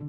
Hello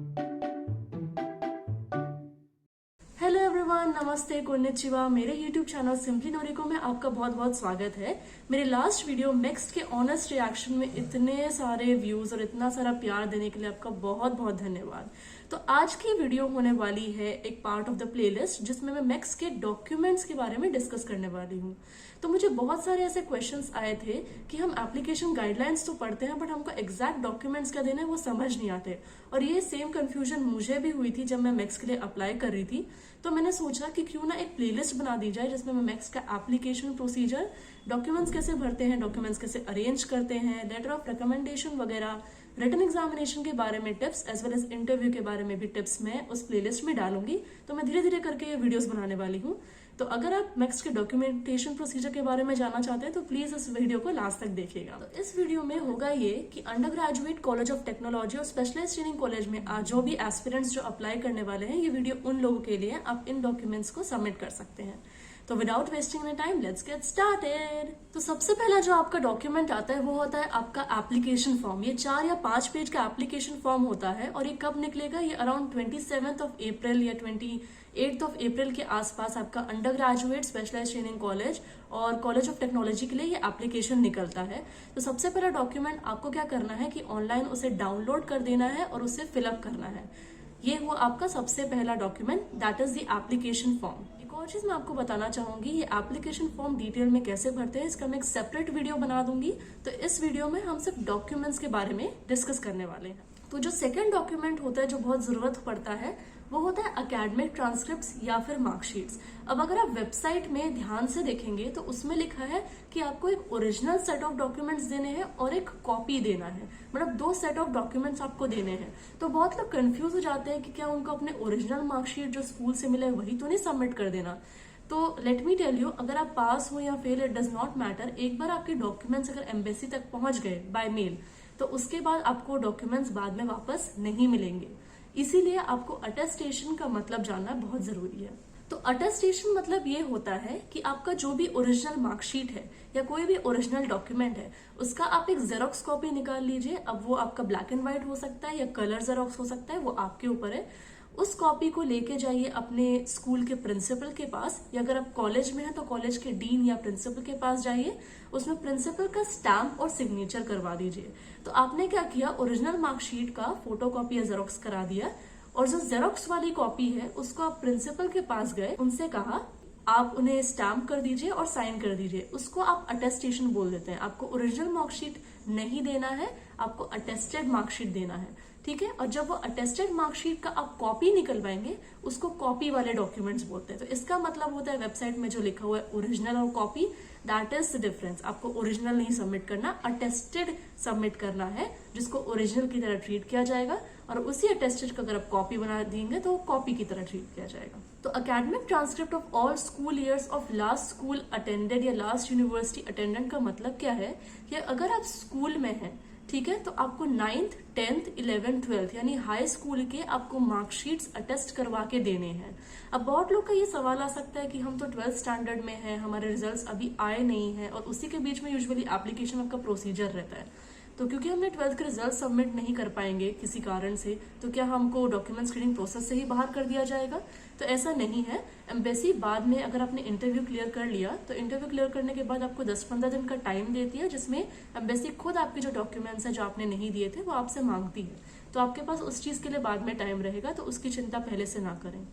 everyone, नमस्ते, कोन्निचिवा। मेरे YouTube channel simply नोरिको में आपका बहुत बहुत स्वागत है। मेरे लास्ट वीडियो नेक्स्ट के ऑनेस्ट रिएक्शन में इतने सारे व्यूज और इतना सारा प्यार देने के लिए आपका बहुत बहुत धन्यवाद। तो आज की वीडियो होने वाली है एक पार्ट ऑफ द प्लेलिस्ट जिसमें मैं मैक्स के डॉक्यूमेंट्स के बारे में डिस्कस करने वाली हूँ। तो मुझे बहुत सारे ऐसे क्वेश्चंस आए थे कि हम एप्लीकेशन गाइडलाइंस तो पढ़ते हैं बट हमको एग्जैक्ट डॉक्यूमेंट्स क्या देना है वो समझ नहीं आते। और ये सेम कंफ्यूजन मुझे भी हुई थी जब मैं मैक्स के लिए अप्लाई कर रही थी। तो मैंने सोचा कि क्यों ना एक प्लेलिस्ट बना दी जाए जिसमें मैं मैक्स का एप्लीकेशन प्रोसीजर, डॉक्यूमेंट्स कैसे भरते हैं, डॉक्यूमेंट्स कैसे अरेंज करते हैं, लेटर ऑफ रिकमेंडेशन वगैरह, रिटन एग्जामिनेशन के बारे में tips as well as interview के बारे में भी टिप्स मैं उस प्लेलिस्ट में डालूंगी। तो मैं धीरे धीरे करके ये वीडियोस बनाने वाली हूँ। तो अगर आप मैक्स के डॉक्यूमेंटेशन प्रोसीजर के बारे में जानना चाहते हैं तो प्लीज इस वीडियो को लास्ट तक देखिएगा। तो इस वीडियो में होगा ये कि under graduate college of technology और स्पेशलाइज्ड ट्रेनिंग कॉलेज में आज जो भी एस्पिरेंट्स जो अप्लाई करने वाले हैं, ये वीडियो उन लोगों के लिए आप इन डॉक्यूमेंट्स को सबमिट कर सकते हैं। तो without wasting my time let's get started. तो सबसे पहला जो आपका डॉक्यूमेंट आता है वो होता है आपका एप्लीकेशन फॉर्म। ये 4 या 5 पेज का एप्लीकेशन फॉर्म होता है और ये कब निकलेगा? ये अराउंड 27 अप्रैल या 28 अप्रैल के आसपास आपका undergraduate specialised training college और कॉलेज ऑफ टेक्नोलॉजी के लिए ये एप्लीकेशन निकलता है। तो सबसे पहला डॉक्यूमेंट आपको क्या करना है कि ऑनलाइन उसे डाउनलोड कर देना है और उसे फिलअप करना है। ये हुआ आपका सबसे पहला document, that is the application form. एक और चीज मैं आपको बताना चाहूंगी, ये एप्लीकेशन फॉर्म डिटेल में कैसे भरते हैं इसका मैं एक सेपरेट वीडियो बना दूंगी। तो इस वीडियो में हम सिर्फ डॉक्यूमेंट्स के बारे में डिस्कस करने वाले हैं। तो जो सेकंड डॉक्यूमेंट होता है जो बहुत जरूरत पड़ता है वो होता है एकेडमिक ट्रांसक्रिप्ट्स या फिर मार्कशीट्स। अब अगर आप वेबसाइट में ध्यान से देखेंगे तो उसमें लिखा है कि आपको एक ओरिजिनल सेट ऑफ डॉक्यूमेंट्स देने हैं और एक कॉपी देना है, मतलब 2 सेट ऑफ डॉक्यूमेंट्स आपको देने हैं। तो बहुत लोग कंफ्यूज हो जाते हैं कि क्या उनको अपने ओरिजिनल मार्कशीट जो स्कूल से मिले वही तो नहीं सबमिट कर देना। तो लेट मी टेल यू, अगर आप पास हो या fail it does not matter. एक बार आपके डॉक्यूमेंट्स अगर एम्बेसी तक पहुंच गए बाय मेल तो उसके बाद आपको डॉक्यूमेंट्स बाद में वापस नहीं मिलेंगे। इसीलिए आपको अटेस्टेशन का मतलब जानना बहुत जरूरी है। तो अटेस्टेशन मतलब ये होता है कि आपका जो भी ओरिजिनल मार्कशीट है या कोई भी ओरिजिनल डॉक्यूमेंट है उसका आप एक जेरोक्स कॉपी निकाल लीजिए। अब वो आपका ब्लैक एंड व्हाइट हो सकता है या कलर जेरोक्स हो सकता है, वो आपके ऊपर है। उस कॉपी को लेके जाइए अपने स्कूल के प्रिंसिपल के पास, या अगर आप कॉलेज में हैं तो कॉलेज के डीन या प्रिंसिपल के पास जाइए। उसमें प्रिंसिपल का स्टैम्प और सिग्नेचर करवा दीजिए। तो आपने क्या किया, ओरिजिनल मार्कशीट का फोटोकॉपी या जेरोक्स करा दिया और जो जेरोक्स वाली कॉपी है उसको आप प्रिंसिपल के पास गए, उनसे कहा आप उन्हें स्टैम्प कर दीजिए और साइन कर दीजिए। उसको आप अटेस्टेशन बोल देते हैं। आपको ओरिजिनल मार्कशीट नहीं देना है, आपको अटेस्टेड मार्कशीट देना है, ठीक है। और जब वो अटेस्टेड मार्कशीट का आप कॉपी निकलवाएंगे उसको कॉपी वाले डॉक्यूमेंट्स बोलते हैं। तो इसका मतलब होता है वेबसाइट में जो लिखा हुआ है ओरिजिनल और copy, that is the difference. आपको ओरिजिनल नहीं सबमिट करना, अटेस्टेड सबमिट करना है जिसको ओरिजिनल की तरह ट्रीट किया जाएगा। और उसी अटेस्टेड का अगर आप कॉपी बना देंगे तो कॉपी की तरह ट्रीट किया जाएगा। तो academic transcript of all school years of last school attended या लास्ट यूनिवर्सिटी अटेंडेंट का मतलब क्या है कि अगर आप स्कूल में हैं, ठीक है, तो आपको 9th, 10th, 11th, 12th यानी हाई स्कूल के आपको मार्कशीट्स अटेस्ट करवा के देने हैं। अब बहुत लोग का ये सवाल आ सकता है कि हम तो 12th स्टैंडर्ड में हैं, हमारे रिजल्ट्स अभी आए नहीं हैं और उसी के बीच में यूजुअली एप्लीकेशन आपका प्रोसीजर रहता है। तो क्योंकि हमने 12th के रिजल्ट सबमिट नहीं कर पाएंगे किसी कारण से, तो क्या हमको डॉक्यूमेंट स्क्रीनिंग प्रोसेस से ही बाहर कर दिया जाएगा? तो ऐसा नहीं है। एम्बेसी बाद में अगर आपने इंटरव्यू क्लियर कर लिया तो इंटरव्यू क्लियर करने के बाद आपको 10-15 दिन का टाइम देती है जिसमें एम्बेसी खुद आपके जो डॉक्यूमेंट्स है जो आपने नहीं दिए थे वो आपसे मांगती है। तो आपके पास उस चीज के लिए बाद में टाइम रहेगा, तो उसकी चिंता पहले से ना करें।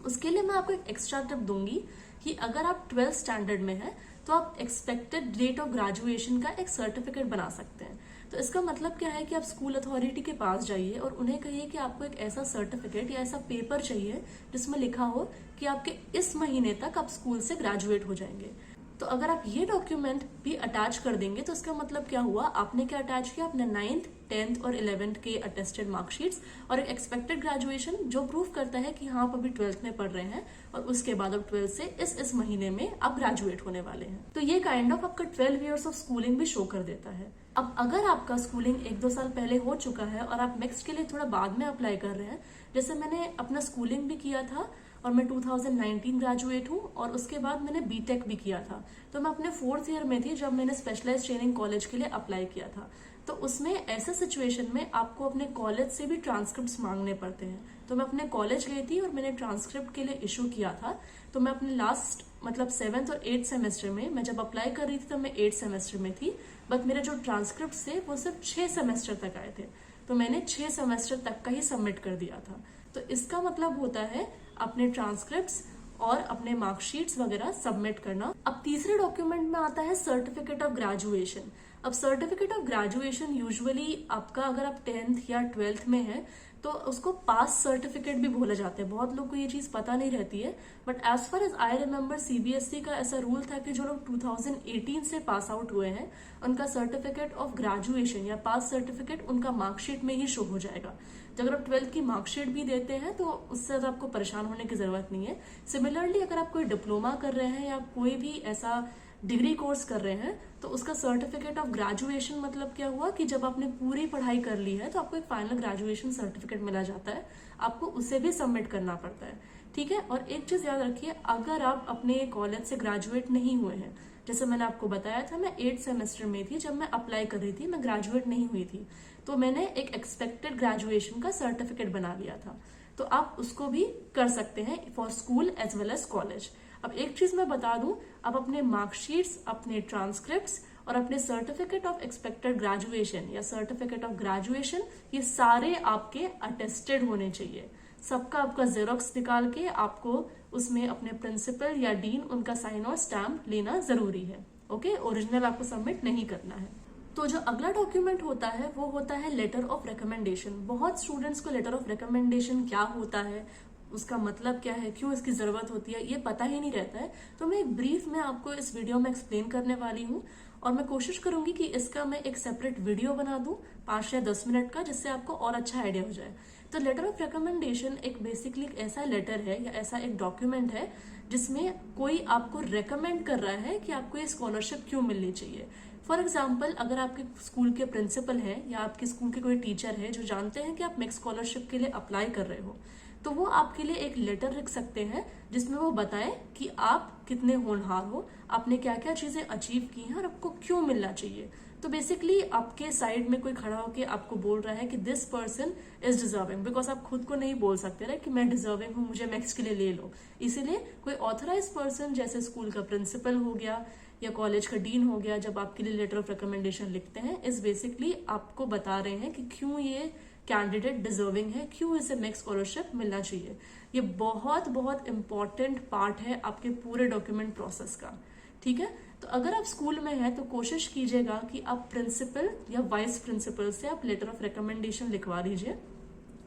उसके लिए मैं आपको एक एक्स्ट्रा टिप दूंगी कि अगर आप 12th स्टैंडर्ड में हैं तो आप एक्सपेक्टेड डेट ऑफ ग्रेजुएशन का एक सर्टिफिकेट बना सकते हैं। तो इसका मतलब क्या है कि आप स्कूल अथॉरिटी के पास जाइए और उन्हें कहिए कि आपको एक ऐसा सर्टिफिकेट या ऐसा पेपर चाहिए जिसमें लिखा हो कि आपके इस महीने तक आप स्कूल से ग्रेजुएट हो जाएंगे। तो अगर आप ये डॉक्यूमेंट भी अटैच कर देंगे तो इसका मतलब क्या हुआ, आपने क्या अटैच किया, अपने 9th, 10th और 11th के अटेस्टेड मार्कशीट्स और एक एक्सपेक्टेड ग्रेजुएशन जो प्रूफ करता है कि हाँ आप अभी 12th में पढ़ रहे हैं और उसके बाद अब 12th से इस महीने में आप ग्रेजुएट होने वाले हैं। तो ये काइंड ऑफ आपका 12 ईयर्स ऑफ स्कूलिंग भी शो कर देता है। अब अगर आपका स्कूलिंग 1-2 साल पहले हो चुका है और आप नेक्स्ट के लिए थोड़ा बाद में अप्लाई कर रहे हैं, जैसे मैंने अपना स्कूलिंग भी किया था और मैं 2019 ग्रेजुएट हूँ और उसके बाद मैंने बीटेक भी किया था। तो मैं अपने 4th ईयर में थी जब मैंने स्पेशलाइज्ड ट्रेनिंग कॉलेज के लिए अप्लाई किया था। तो उसमें ऐसे सिचुएशन में आपको अपने कॉलेज से भी ट्रांसक्रिप्ट मांगने पड़ते हैं। तो मैं अपने कॉलेज गई थी और मैंने ट्रांसक्रिप्ट के लिए इशू किया था। तो मैं अपने लास्ट मतलब 7th और 8th सेमेस्टर में, मैं जब अप्लाई कर रही थी तब मैं 8th सेमेस्टर में थी, बट मेरे जो ट्रांसक्रिप्ट थे वो सिर्फ 6 सेमेस्टर तक आए थे। तो मैंने 6 सेमेस्टर तक का ही सबमिट कर दिया था। तो इसका मतलब होता है अपने ट्रांसक्रिप्ट्स और अपने मार्कशीट्स वगैरह सबमिट करना। अब तीसरे डॉक्यूमेंट में आता है सर्टिफिकेट ऑफ ग्रेजुएशन। अब सर्टिफिकेट ऑफ ग्रेजुएशन यूजुअली आपका, अगर आप 10th या 12th में है तो उसको पास सर्टिफिकेट भी बोले जाते हैं। बहुत लोग को ये चीज पता नहीं रहती है, but as far as I remember CBSE का ऐसा रूल था कि जो लोग 2018 से पास आउट हुए हैं उनका सर्टिफिकेट ऑफ ग्रेजुएशन या पास सर्टिफिकेट उनका मार्कशीट में ही शो हो जाएगा। तो अगर आप 12th की मार्कशीट भी देते हैं तो उससे ज्यादा आपको परेशान होने की जरूरत नहीं है। सिमिलरली अगर आप कोई डिप्लोमा कर रहे हैं या कोई भी ऐसा डिग्री कोर्स कर रहे हैं तो उसका सर्टिफिकेट ऑफ ग्रेजुएशन मतलब क्या हुआ कि जब आपने पूरी पढ़ाई कर ली है तो आपको एक फाइनल ग्रेजुएशन सर्टिफिकेट मिला जाता है, आपको उसे भी सबमिट करना पड़ता है। ठीक है, और एक चीज याद रखिए, अगर आप अपने कॉलेज से ग्रेजुएट नहीं हुए हैं, जैसे मैंने आपको बताया था मैं 8th सेमेस्टर में थी जब मैं अप्लाई कर रही थी, मैं ग्रेजुएट नहीं हुई थी, तो मैंने एक एक्सपेक्टेड ग्रेजुएशन का सर्टिफिकेट बना लिया था। तो आप उसको भी कर सकते हैं for school as well as college. अब एक चीज मैं बता दूं, आप अपने मार्कशीट्स, अपने ट्रांसक्रिप्ट्स और अपने सर्टिफिकेट ऑफ एक्सपेक्टेड ग्रेजुएशन या सर्टिफिकेट ऑफ ग्रेजुएशन, ये सारे आपके अटेस्टेड होने चाहिए। सबका आपका जेरोक्स निकाल के आपको उसमें अपने प्रिंसिपल या डीन उनका साइन और स्टैम्प लेना जरूरी है। ओके, ओरिजिनल आपको सबमिट नहीं करना है। तो जो अगला डॉक्यूमेंट होता है वो होता है लेटर ऑफ रिकमेंडेशन। बहुत स्टूडेंट्स को लेटर ऑफ रिकमेंडेशन क्या होता है, उसका मतलब क्या है, क्यों इसकी जरूरत होती है, ये पता ही नहीं रहता है। तो मैं एक ब्रीफ में आपको इस वीडियो में एक्सप्लेन करने वाली हूँ और मैं कोशिश करूंगी कि इसका मैं एक सेपरेट वीडियो बना दूं 5 या 10 मिनट का, जिससे आपको और अच्छा आइडिया हो जाए। तो लेटर ऑफ रिकमेंडेशन एक बेसिकली ऐसा लेटर है या ऐसा एक डॉक्यूमेंट है जिसमें कोई आपको रेकमेंड कर रहा है कि आपको ये स्कॉलरशिप क्यों मिलनी चाहिए। फॉर एग्जाम्पल, अगर आपके स्कूल के प्रिंसिपल हैं या आपके स्कूल के कोई टीचर है जो जानते हैं कि आप नेक्स्ट स्कॉलरशिप के लिए अप्लाई कर रहे हो, तो वो आपके लिए एक लेटर लिख सकते हैं जिसमें वो बताएं कि आप कितने होनहार हो, आपने क्या क्या चीजें अचीव की हैं और आपको क्यों मिलना चाहिए। तो बेसिकली आपके साइड में कोई खड़ा होकर आपको बोल रहा है कि this person is deserving, because आप खुद को नहीं बोल सकते ना कि मैं डिजर्विंग हूँ, मुझे मैक्स के लिए ले लो। इसीलिए कोई ऑथराइज पर्सन जैसे स्कूल का प्रिंसिपल हो गया या कॉलेज का डीन हो गया, जब आपके लिए लेटर ऑफ रिकमेंडेशन लिखते हैं, इस बेसिकली आपको बता रहे हैं कि क्यों ये कैंडिडेट डिजर्विंग है, क्यों इसे नेक्स्ट स्कॉलरशिप मिलना चाहिए। ये बहुत बहुत इंपॉर्टेंट पार्ट है आपके पूरे डॉक्यूमेंट प्रोसेस का। ठीक है, तो अगर आप स्कूल में हैं तो कोशिश कीजिएगा कि आप प्रिंसिपल या वाइस प्रिंसिपल से आप लेटर ऑफ रिकमेंडेशन लिखवा लीजिए।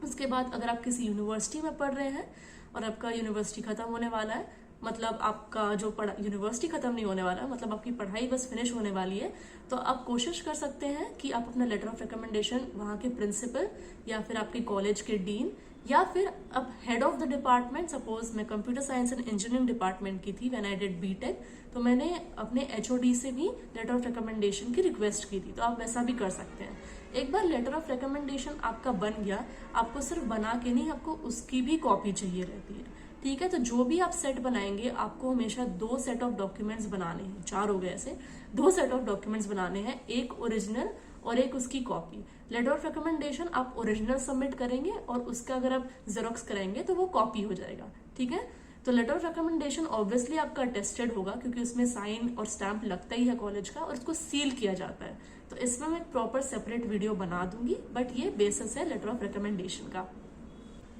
उसके बाद अगर आप किसी यूनिवर्सिटी में पढ़ रहे हैं और आपका यूनिवर्सिटी खत्म होने वाला है, मतलब आपका जो यूनिवर्सिटी खत्म नहीं होने वाला, मतलब आपकी पढ़ाई बस फिनिश होने वाली है, तो आप कोशिश कर सकते हैं कि आप अपना लेटर ऑफ रिकमेंडेशन वहां के प्रिंसिपल या फिर आपके कॉलेज के डीन या फिर अब head of the department, suppose मैं computer science and engineering department की थी व्हेन आई डिड बीटेक, तो मैंने अपने एचओडी से भी लेटर ऑफ रिकमेंडेशन की रिक्वेस्ट की थी, तो आप वैसा भी कर सकते हैं। एक बार लेटर ऑफ रिकमेंडेशन आपका बन गया, आपको सिर्फ बना के नहीं, आपको उसकी भी कॉपी चाहिए रहती है। ठीक है, तो जो भी आप सेट बनाएंगे आपको हमेशा 2 सेट ऑफ डॉक्यूमेंट्स बनाने हैं, 4 हो गए ऐसे, 2 सेट ऑफ डॉक्यूमेंट्स बनाने हैं, एक ओरिजिनल और एक उसकी कॉपी। लेटर ऑफ रिकमेंडेशन आप ओरिजिनल सबमिट करेंगे और उसका अगर आप जेरोक्स कराएंगे तो वो कॉपी हो जाएगा। ठीक है, तो लेटर ऑफ रिकमेंडेशन ऑब्वियसली आपका अटेस्टेड होगा क्योंकि उसमें साइन और स्टैंप लगता ही है कॉलेज का और उसको सील किया जाता है। तो इसमें मैं प्रॉपर सेपरेट वीडियो बना दूंगी, बट ये बेसिस है लेटर ऑफ रिकमेंडेशन का।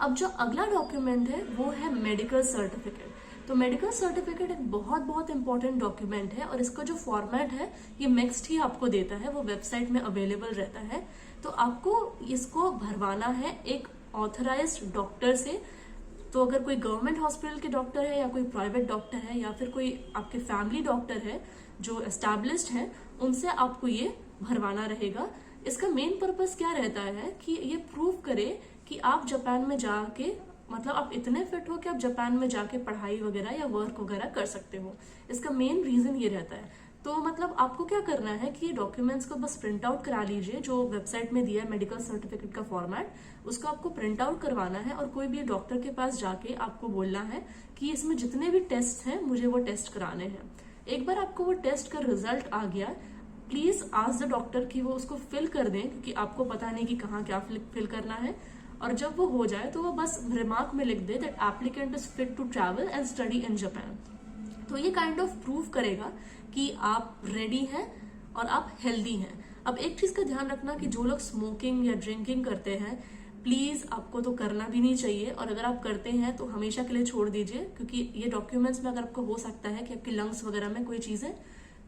अब जो अगला डॉक्यूमेंट है वो है मेडिकल सर्टिफिकेट। तो मेडिकल सर्टिफिकेट एक बहुत बहुत इंपॉर्टेंट डॉक्यूमेंट है और इसका जो फॉर्मेट है ये नेक्स्ट ही आपको देता है, वो वेबसाइट में अवेलेबल रहता है। तो आपको इसको भरवाना है एक ऑथराइज्ड डॉक्टर से। तो अगर कोई गवर्नमेंट हॉस्पिटल के डॉक्टर है या कोई प्राइवेट डॉक्टर है या फिर कोई आपके फैमिली डॉक्टर है जो एस्टैब्लिश्ड है, उनसे आपको ये भरवाना रहेगा। इसका मेन पर्पस क्या रहता है कि ये प्रूव करे कि आप जापान में जाके, मतलब आप इतने फिट हो कि आप जापान में जाके पढ़ाई वगैरह या वर्क वगैरह कर सकते हो। इसका मेन रीजन ये रहता है। तो मतलब आपको क्या करना है कि ये डॉक्यूमेंट्स को बस प्रिंट आउट करा लीजिए, जो वेबसाइट में दिया है मेडिकल सर्टिफिकेट का फॉर्मेट, उसको आपको प्रिंट आउट करवाना है और कोई भी डॉक्टर के पास जाके आपको बोलना है कि इसमें जितने भी टेस्ट हैं मुझे वो टेस्ट कराने हैं। एक बार आपको वो टेस्ट का रिजल्ट आ गया, प्लीज आस्क द डॉक्टर कि वो उसको फिल कर दें, क्योंकि आपको पता नहीं कि कहाँ क्या फिल करना है। और जब वो हो जाए तो वो बस रिमार्क में लिख दे that applicant is fit to travel and study in Japan. तो ये काइंड ऑफ प्रूव करेगा कि आप रेडी हैं और आप हेल्दी हैं। अब एक चीज का ध्यान रखना कि जो लोग स्मोकिंग या ड्रिंकिंग करते हैं, प्लीज आपको तो करना भी नहीं चाहिए, और अगर आप करते हैं तो हमेशा के लिए छोड़ दीजिए, क्योंकि ये डॉक्यूमेंट्स में अगर आपको हो सकता है कि आपके लंग्स वगैरह में कोई चीजें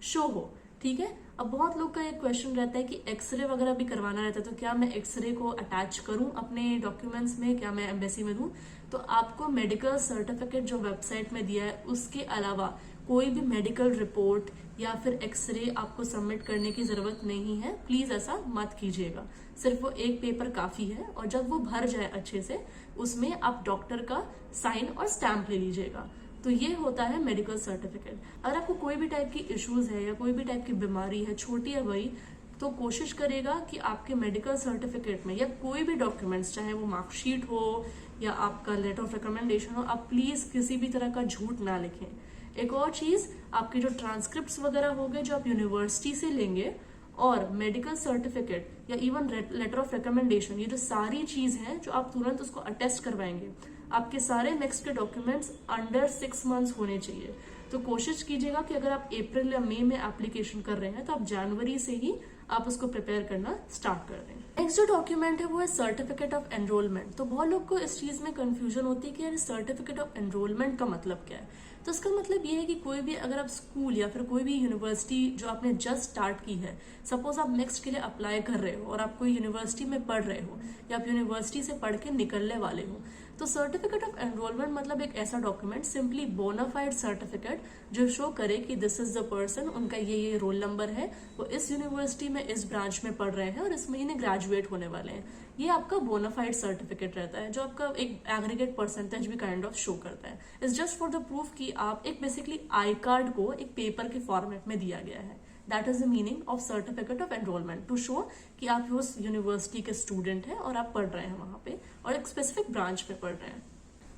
शो हो। ठीक है। अब बहुत लोग का एक क्वेश्चन रहता है कि एक्सरे वगैरह भी करवाना रहता है, तो क्या मैं एक्सरे को अटैच करूं अपने डॉक्यूमेंट्स में, क्या मैं एम्बेसी में दूं? तो आपको मेडिकल सर्टिफिकेट जो वेबसाइट में दिया है उसके अलावा कोई भी मेडिकल रिपोर्ट या फिर एक्सरे आपको सबमिट करने की जरूरत नहीं है। प्लीज ऐसा मत कीजिएगा, सिर्फ वो एक पेपर काफी है, और जब वो भर जाए अच्छे से उसमें आप डॉक्टर का साइन और स्टैंप ले लीजिएगा। तो ये होता है मेडिकल सर्टिफिकेट। अगर आपको कोई भी टाइप की इश्यूज है या कोई भी टाइप की बीमारी है, छोटी या बड़ी, तो कोशिश करेगा कि आपके मेडिकल सर्टिफिकेट में या कोई भी डॉक्यूमेंट्स, चाहे वो मार्कशीट हो या आपका लेटर ऑफ रिकमेंडेशन हो, आप प्लीज किसी भी तरह का झूठ ना लिखें। एक और चीज, आपके जो ट्रांसक्रिप्ट्स वगैरह हो गए जो आप यूनिवर्सिटी से लेंगे, और मेडिकल सर्टिफिकेट या इवन लेटर ऑफ रिकमेंडेशन, ये जो सारी चीज है जो आप तुरंत उसको अटेस्ट करवाएंगे, आपके सारे नेक्स्ट के डॉक्यूमेंट्स अंडर 6 मंथ्स होने चाहिए। तो कोशिश कीजिएगा कि अगर आप अप्रैल या मई में एप्लीकेशन कर रहे हैं तो आप जनवरी से ही आप उसको प्रिपेयर करना स्टार्ट कर दें। नेक्स्ट जो डॉक्यूमेंट है वो है सर्टिफिकेट ऑफ एनरोलमेंट। तो बहुत लोग को इस चीज में कंफ्यूजन होती है कि यार सर्टिफिकेट ऑफ एनरोलमेंट का मतलब क्या है। तो इसका मतलब ये है कि कोई भी अगर आप स्कूल या फिर कोई भी यूनिवर्सिटी जो आपने जस्ट स्टार्ट की है, सपोज आप नेक्स्ट के लिए अप्लाई कर रहे हो और आप कोई यूनिवर्सिटी में पढ़ रहे हो या आप यूनिवर्सिटी से पढ़ के निकलने वाले हो, तो सर्टिफिकेट ऑफ एनरोलमेंट मतलब एक ऐसा डॉक्यूमेंट, सिंपली बोनाफाइड सर्टिफिकेट, जो शो करे कि दिस इज द पर्सन, उनका ये रोल नंबर है, वो इस यूनिवर्सिटी में इस ब्रांच में पढ़ रहे हैं और इस महीने ग्रेजुएट होने वाले हैं। ये आपका बोनाफाइड सर्टिफिकेट रहता है, जो आपका एक एग्रीगेट परसेंटेज भी काइंड ऑफ शो करता है। It's just for the proof कि आप एक बेसिकली आई कार्ड को एक पेपर के फॉर्मेट में दिया गया है। That is the meaning of certificate of enrolment, to show कि आप उस यूनिवर्सिटी के स्टूडेंट हैं और आप पढ़ रहे हैं वहां पे और एक स्पेसिफिक ब्रांच में पढ़ रहे हैं।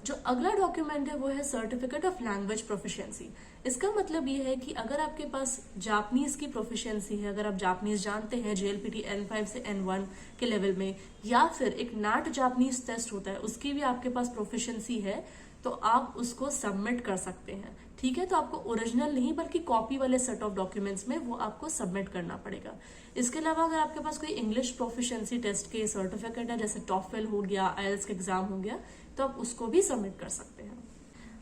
जो अगला डॉक्यूमेंट है वो है सर्टिफिकेट ऑफ लैंग्वेज प्रोफिशिएंसी। इसका मतलब ये है कि अगर आपके पास जापानीज की प्रोफिशिएंसी है, अगर आप जापानीज जानते हैं JLPT N5 से N1 के लेवल में, या फिर एक नाट जापानीज टेस्ट होता है उसकी भी आपके पास प्रोफिशिएंसी है, तो आप उसको सबमिट कर सकते हैं। ठीक है। तो आपको ओरिजिनल नहीं बल्कि कॉपी वाले सेट ऑफ डॉक्यूमेंट्स में वो आपको सबमिट करना पड़ेगा। इसके अलावा अगर आपके पास कोई इंग्लिश प्रोफिशिएंसी टेस्ट के सर्टिफिकेट है, जैसे टॉफल हो गया, IELTS का एग्जाम हो गया, तो आप उसको भी सबमिट कर सकते हैं।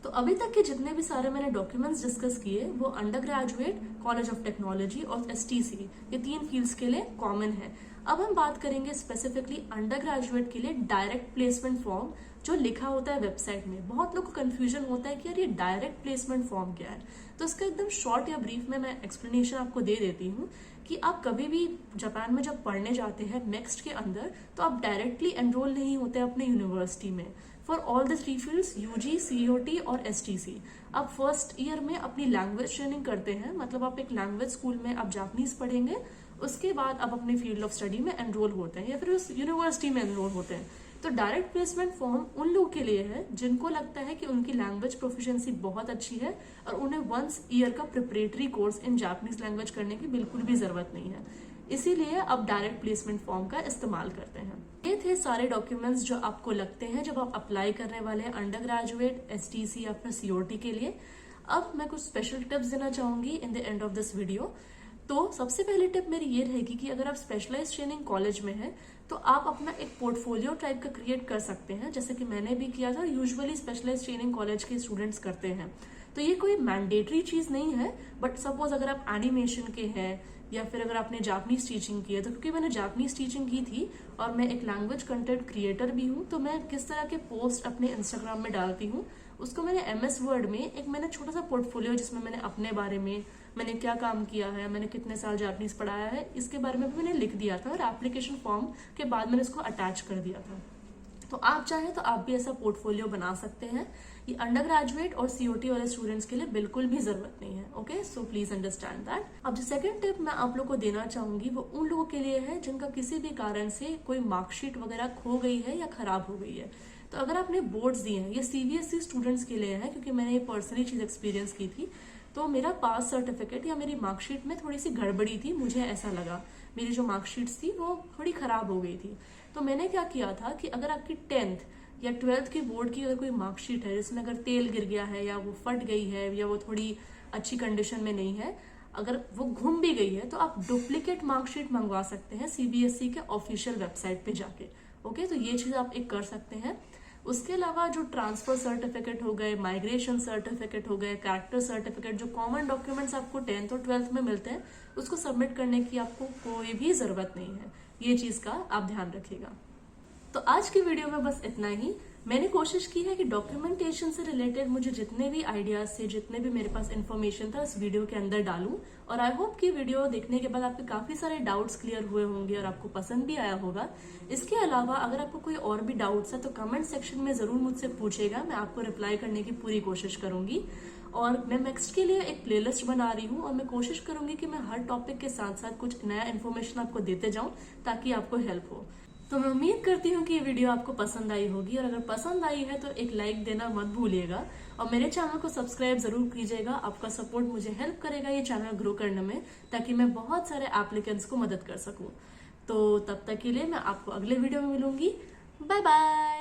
तो अभी तक के जितने भी सारे मैंने डॉक्यूमेंट्स डिस्कस किए वो under graduate, college of technology और STC, ये 3 फील्ड्स के लिए कॉमन है। अब हम बात करेंगे स्पेसिफिकली अंडर ग्रेजुएट के लिए डायरेक्ट प्लेसमेंट फॉर्म जो लिखा होता है वेबसाइट में। बहुत लोग को कंफ्यूजन होता है कि यार ये डायरेक्ट प्लेसमेंट फॉर्म क्या है, तो इसका एकदम शॉर्ट या ब्रीफ में मैं एक्सप्लेनेशन आपको दे देती हूँ कि आप कभी भी जापान में जब पढ़ने जाते हैं नेक्स्ट के अंदर, तो आप डायरेक्टली एनरोल नहीं होते अपने यूनिवर्सिटी में। For all the 3 fields UG, COT और STC, आप फर्स्ट ईयर में अपनी लैंग्वेज ट्रेनिंग करते हैं, मतलब आप एक लैंग्वेज स्कूल में आप जापानीज पढ़ेंगे, उसके बाद आप अपने फील्ड ऑफ स्टडी में एनरोल होते हैं या फिर उस यूनिवर्सिटी में एनरोल होते हैं। तो डायरेक्ट प्लेसमेंट फॉर्म उन लोगों के लिए है जिनको लगता है कि उनकी लैंग्वेज प्रोफिशिएंसी बहुत अच्छी है और उन्हें 1 ईयर का preparatory course in Japanese language करने की बिल्कुल भी जरूरत नहीं है, इसीलिए आप डायरेक्ट प्लेसमेंट फॉर्म का इस्तेमाल करते हैं। ये थे सारे डॉक्यूमेंट्स जो आपको लगते हैं जब आप अप्लाई करने वाले हैं अंडर ग्रेजुएट, STC या फिर COT के लिए। अब मैं कुछ स्पेशल टिप्स देना चाहूंगी in the end of this video. तो सबसे पहली टिप मेरी ये रहेगी कि अगर आप स्पेशलाइज ट्रेनिंग कॉलेज में हैं तो आप अपना एक पोर्टफोलियो टाइप का क्रिएट कर सकते हैं, जैसे कि मैंने भी किया था। यूजुअली स्पेशलाइज ट्रेनिंग कॉलेज के स्टूडेंट्स करते हैं, तो ये कोई मैंडेटरी चीज नहीं है, बट सपोज अगर आप एनिमेशन के हैं या फिर अगर आपने जापानीज टीचिंग की है, तो क्योंकि मैंने जापानीज टीचिंग की थी और मैं एक लैंग्वेज कंटेंट क्रिएटर भी हूँ, तो मैं किस तरह के पोस्ट अपने इंस्टाग्राम में डालती हूँ उसको मैंने MS Word में एक मैंने छोटा सा पोर्टफोलियो, जिसमें मैंने अपने बारे में, मैंने क्या काम किया है, मैंने कितने साल जापानीज पढ़ाया है, इसके बारे में भी मैंने लिख दिया था और एप्लीकेशन फॉर्म के बाद मैंने इसको अटैच कर दिया था। तो आप चाहें तो आप भी ऐसा पोर्टफोलियो बना सकते हैं। ये अंडर ग्रेजुएट और COT वाले स्टूडेंट्स के लिए बिल्कुल भी जरूरत नहीं है। Okay, so please understand that. अब जो सेकंड टिप मैं आप लोग को देना चाहूंगी वो उन लोगों के लिए है जिनका किसी भी कारण से कोई मार्कशीट वगैरह खो गई है या खराब हो गई है। तो अगर आपने बोर्ड्स दिए हैं, ये CBSE स्टूडेंट्स के लिए है क्योंकि मैंने ये पर्सनली चीज एक्सपीरियंस की थी। तो मेरा पास सर्टिफिकेट या मेरी मार्कशीट में थोड़ी सी गड़बड़ी थी, मुझे ऐसा लगा। मेरी जो मार्कशीट्स थी वो थोड़ी खराब हो गई थी। तो मैंने क्या किया था कि अगर आपकी 10th या 12th की बोर्ड की अगर कोई मार्कशीट है जिसमें अगर तेल गिर गया है या वो फट गई है या वो थोड़ी अच्छी कंडीशन में नहीं है, अगर वो घूम भी गई है, तो आप डुप्लीकेट मार्कशीट मंगवा सकते हैं सीबीएसई के ऑफिशियल वेबसाइट पे जाके। ओके, तो ये चीज आप एक कर सकते हैं। उसके अलावा जो ट्रांसफर सर्टिफिकेट हो गए, माइग्रेशन सर्टिफिकेट हो गए, कैरेक्टर सर्टिफिकेट, जो कॉमन डॉक्यूमेंट्स आपको 10th और 12th में मिलते हैं, उसको सबमिट करने की आपको कोई भी जरूरत नहीं है। ये चीज का आप ध्यान रखिएगा। तो आज की वीडियो में बस इतना ही। मैंने कोशिश की है कि डॉक्यूमेंटेशन से रिलेटेड मुझे जितने भी आइडियाज थे, जितने भी मेरे पास इन्फॉर्मेशन था, इस वीडियो के अंदर डालूं। और आई होप कि वीडियो देखने के बाद आपके काफी सारे डाउट्स क्लियर हुए होंगे और आपको पसंद भी आया होगा। इसके अलावा अगर आपको कोई और भी डाउट्स है तो कमेंट सेक्शन में जरूर मुझसे पूछेगा, मैं आपको रिप्लाई करने की पूरी कोशिश करूंगी। और मैं नेक्स्ट के लिए एक प्लेलिस्ट बना रही हूँ और मैं कोशिश करूंगी कि मैं हर टॉपिक के साथ साथ कुछ नया इन्फॉर्मेशन आपको देते जाऊं ताकि आपको हेल्प हो। तो मैं उम्मीद करती हूँ कि ये वीडियो आपको पसंद आई होगी, और अगर पसंद आई है तो एक लाइक देना मत भूलिएगा और मेरे चैनल को सब्सक्राइब जरूर कीजिएगा। आपका सपोर्ट मुझे हेल्प करेगा ये चैनल ग्रो करने में, ताकि मैं बहुत सारे एप्लीकेंट्स को मदद कर सकूं। तो तब तक के लिए मैं आपको अगले वीडियो में मिलूंगी। Bye bye.